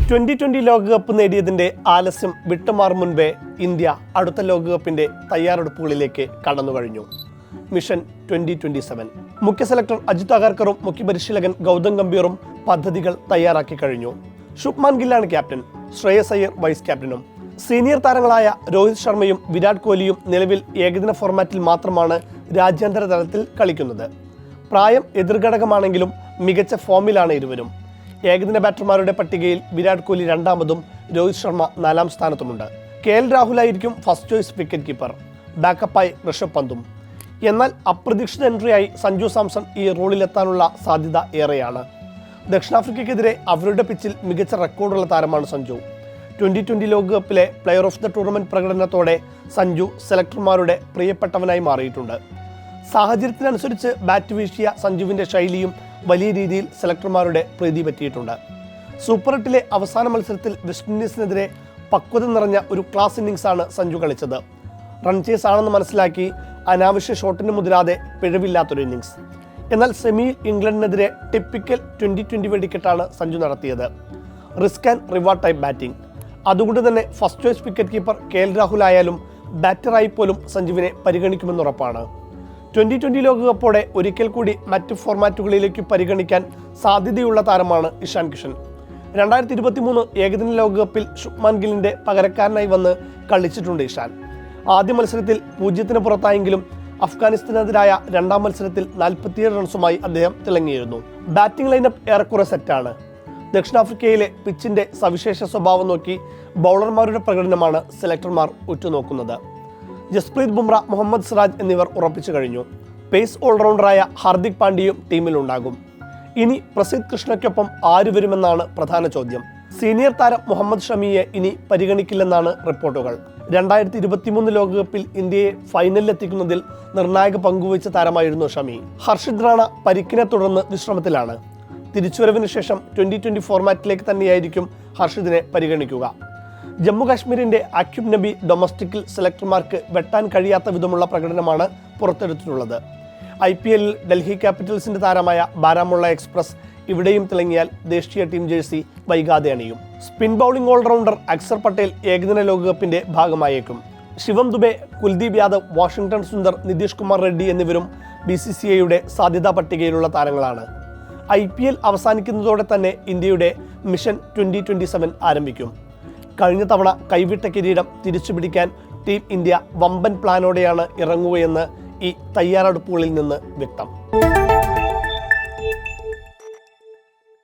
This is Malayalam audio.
2020 ലോകകപ്പ് നേടിയതിന്റെ ആലസ്യം വിട്ടുമാറും മുൻപേ ഇന്ത്യ അടുത്ത ലോകകപ്പിന്റെ തയ്യാറെടുപ്പുകളിലേക്ക് കടന്നുകഴിഞ്ഞു. മിഷൻ 2027 മുഖ്യ സെലക്ടർ അജിത് അഗർക്കറും മുഖ്യ പരിശീലകൻ ഗൗതം ഗംഭീറും പദ്ധതികൾ തയ്യാറാക്കി കഴിഞ്ഞു. ശുഭ്മാൻ ഗില്ലാണ് ക്യാപ്റ്റൻ, ശ്രേയസ് അയ്യർ വൈസ് ക്യാപ്റ്റനും. സീനിയർ താരങ്ങളായ രോഹിത് ശർമ്മയും വിരാട് കോഹ്ലിയും നിലവിൽ ഏകദിന ഫോർമാറ്റിൽ മാത്രമാണ് രാജ്യാന്തര തലത്തിൽ കളിക്കുന്നത്. പ്രായം എതിർഘടകമാണെങ്കിലും മികച്ച ഫോമിലാണ് ഇരുവരും. ഏകദിന ബാറ്റർമാരുടെ പട്ടികയിൽ വിരാട് കോഹ്ലി രണ്ടാമതും രോഹിത് ശർമ്മ 4ാം സ്ഥാനത്തുമുണ്ട്. KL രാഹുലായിരിക്കും ഫസ്റ്റ് ചോയ്സ് വിക്കറ്റ് കീപ്പർ, ബാക്കപ്പായി ഋഷഭ് പന്തും. എന്നാൽ അപ്രതീക്ഷിത എൻട്രിയായി സഞ്ജു സാംസൺ ഈ റോളിലെത്താനുള്ള സാധ്യത ഏറെയാണ്. ദക്ഷിണാഫ്രിക്കയ്ക്കെതിരെ അവരുടെ പിച്ചിൽ മികച്ച റെക്കോർഡുള്ള താരമാണ് സഞ്ജു. 2020 ലോകകപ്പിലെ പ്ലെയർ ഓഫ് ദ ടൂർണമെന്റ് പ്രകടനത്തോടെ സഞ്ജു സെലക്ടർമാരുടെ പ്രിയപ്പെട്ടവനായി മാറിയിട്ടുണ്ട്. സാഹചര്യത്തിനനുസരിച്ച് ബാറ്റ് വീശിയ സഞ്ജുവിൻ്റെ ശൈലിയും വലിയ രീതിയിൽ സെലക്ടർമാരുടെ പ്രീതി പറ്റിയിട്ടുണ്ട്. സൂപ്പർ 8ലെ അവസാന മത്സരത്തിൽ വെസ്റ്റ് ഇൻഡീസിനെതിരെ പക്വത നിറഞ്ഞ ഒരു ക്ലാസ് ഇന്നിംഗ്സാണ് സഞ്ജു കളിച്ചത്. റൺ ചേസ് ആണെന്ന് മനസ്സിലാക്കി അനാവശ്യ ഷോട്ടിന് മുതിരാതെ പിഴവില്ലാത്തൊരു ഇന്നിംഗ്സ്. എന്നാൽ സെമിയിൽ ഇംഗ്ലണ്ടിനെതിരെ ടിപ്പിക്കൽ 2020 വെടിക്കെട്ടാണ് സഞ്ജു നടത്തിയത്. Risk and reward type batting. അതുകൊണ്ട് തന്നെ first choice wicket keeper KL Rahul ആയാലും ബാറ്ററായി പോലും സഞ്ജുവിനെ പരിഗണിക്കുമെന്നുറപ്പാണ്. 2020 ലോകകപ്പോടെ ഒരിക്കൽ കൂടി മറ്റ് ഫോർമാറ്റുകളിലേക്ക് പരിഗണിക്കാൻ സാധ്യതയുള്ള താരമാണ് ഇഷാൻ കിഷൻ. 2023 ഏകദിന ലോകകപ്പിൽ ശുഭ്മാൻ ഗില്ലിന്റെ പകരക്കാരനായി വന്ന് കളിച്ചിട്ടുണ്ട് ഇഷാൻ. ആദ്യ മത്സരത്തിൽ 0-ന് പുറത്തായെങ്കിലും അഫ്ഗാനിസ്ഥാനെതിരായ 2ാം മത്സരത്തിൽ 47 റൺസുമായി അദ്ദേഹം തിളങ്ങിയിരുന്നു. ബാറ്റിംഗ് ലൈനപ്പ് ഏറെക്കുറെ സെറ്റാണ്. ദക്ഷിണാഫ്രിക്കയിലെ പിച്ചിന്റെ സവിശേഷ സ്വഭാവം നോക്കി ബൗളർമാരുടെ പ്രകടനമാണ് സെലക്ടർമാർ ഉറ്റുനോക്കുന്നത്. ജസ്പ്രീത് ബുംറ, മുഹമ്മദ് സിറാജ് എന്നിവർ ഉറപ്പിച്ചു കഴിഞ്ഞു. പേസ് ഓൾറൗണ്ടറായ ഹാർദിക് പാണ്ഡ്യയും ടീമിലുണ്ടാകും. ഇനി പ്രസിദ്ധ് കൃഷ്ണയ്ക്കൊപ്പം ആര് വരുമെന്നാണ് പ്രധാന ചോദ്യം. സീനിയർ താരം മുഹമ്മദ് ഷമിയെ ഇനി പരിഗണിക്കില്ലെന്നാണ് റിപ്പോർട്ടുകൾ. 2023 ലോകകപ്പിൽ ഇന്ത്യയെ ഫൈനലിലെത്തിക്കുന്നതിൽ നിർണായക പങ്കുവച്ച താരമായിരുന്നു ഷമി. ഹർഷിദ് റാണ പരിക്കിനെ തുടർന്ന് വിശ്രമത്തിലാണ്. തിരിച്ചുവരവിന് ശേഷം 2020 ഫോർമാറ്റിലേക്ക് തന്നെയായിരിക്കും ഹർഷിദിനെ പരിഗണിക്കുക. ജമ്മു കാശ്മീരിന്റെ അക്യൂബ് നബി ഡൊമസ്റ്റിക്കിൽ സെലക്ടർമാർക്ക് വെട്ടാൻ കഴിയാത്ത വിധമുള്ള പ്രകടനമാണ് പുറത്തെടുത്തിട്ടുള്ളത്. IPL ഡൽഹി ക്യാപിറ്റൽസിന്റെ താരമായ ബാരാമുള്ള എക്സ്പ്രസ് ഇവിടെയും തിളങ്ങിയാൽ ദേശീയ ടീം ജേഴ്സി വൈകാതെ അണിയും. Spin bowling allrounder Axar Patel ഏകദിന ലോകകപ്പിന്റെ ഭാഗമായേക്കും. ശിവം ദുബെ, കുൽദീപ് യാദവ്, വാഷിംഗ്ടൺ സുന്ദർ, നിതീഷ് കുമാർ റെഡ്ഡി എന്നിവരും BCCIയുടെ സാധ്യതാ പട്ടികയിലുള്ള താരങ്ങളാണ്. IPL അവസാനിക്കുന്നതോടെ തന്നെ ഇന്ത്യയുടെ മിഷൻ 2027 ആരംഭിക്കും. കഴിഞ്ഞ തവണ കൈവിട്ട കിരീടം തിരിച്ചുപിടിക്കാൻ ടീം ഇന്ത്യ വമ്പൻ പ്ലാനോടെയാണ് ഇറങ്ങുകയെന്ന് ഈ തയ്യാറെടുപ്പുകളിൽ നിന്ന് വ്യക്തം.